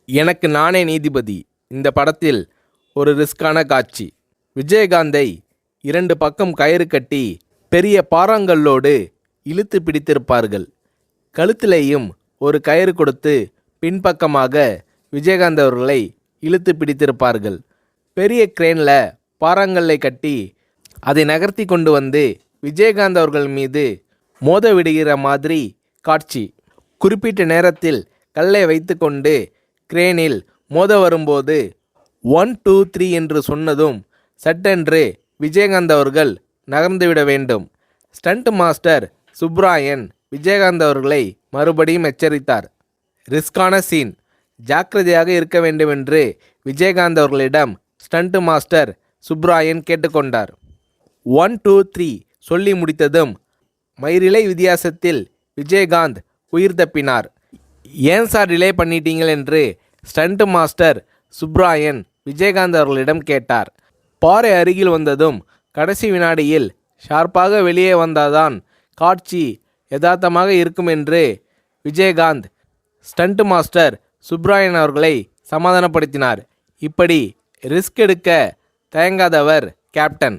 எனக்கு நானே நீதிபதி. இந்த படத்தில் ஒரு ரிஸ்கான காட்சி. விஜயகாந்தை 2 பக்கம் கயிறு கட்டி பெரிய பாறாங்கல்லோடு இழுத்து பிடித்திருப்பார்கள். கழுத்திலேயும் ஒரு கயிறு கொடுத்து பின்பக்கமாக விஜயகாந்த் அவர்களை இழுத்து பிடித்திருப்பார்கள். பெரிய கிரேனில் பாறாங்கல்லை கட்டி அதை நகர்த்தி கொண்டு வந்து விஜயகாந்த் அவர்கள் மீது மோத விடுகிற மாதிரி காட்சி. குறிப்பிட்ட நேரத்தில் கல்லை வைத்து கொண்டு கிரேனில் மோத வரும்போது 1 2 3 என்று சொன்னதும் சட்டென்று விஜயகாந்த் அவர்கள் நகர்ந்துவிட வேண்டும். ஸ்டண்ட் மாஸ்டர் சுப்ராயன் விஜயகாந்த் அவர்களை மறுபடியும் எச்சரித்தார். ரிஸ்கான சீன், ஜாக்கிரதையாக இருக்க வேண்டுமென்று விஜயகாந்த் அவர்களிடம் ஸ்டண்ட் மாஸ்டர் சுப்ராயன் கேட்டுக்கொண்டார். 1 2 3 சொல்லி முடித்ததும் மயிரிழை வித்தியாசத்தில் விஜயகாந்த் உயிர் தப்பினார். ஏன் சார் டிலே பண்ணிட்டீங்கள் என்று ஸ்டண்ட் மாஸ்டர் சுப்ராயன் விஜயகாந்த் அவர்களிடம் கேட்டார். பாறை அருகில் வந்ததும் கடைசி வினாடியில் ஷார்ப்பாக வெளியே வந்தாதான் காட்சி யதார்த்தமாக இருக்கும் என்று விஜயகாந்த் ஸ்டண்ட் மாஸ்டர் சுப்ராயன் அவர்களை சமாதானப்படுத்தினார். இப்படி ரிஸ்க் எடுக்க தயங்காதவர் கேப்டன்.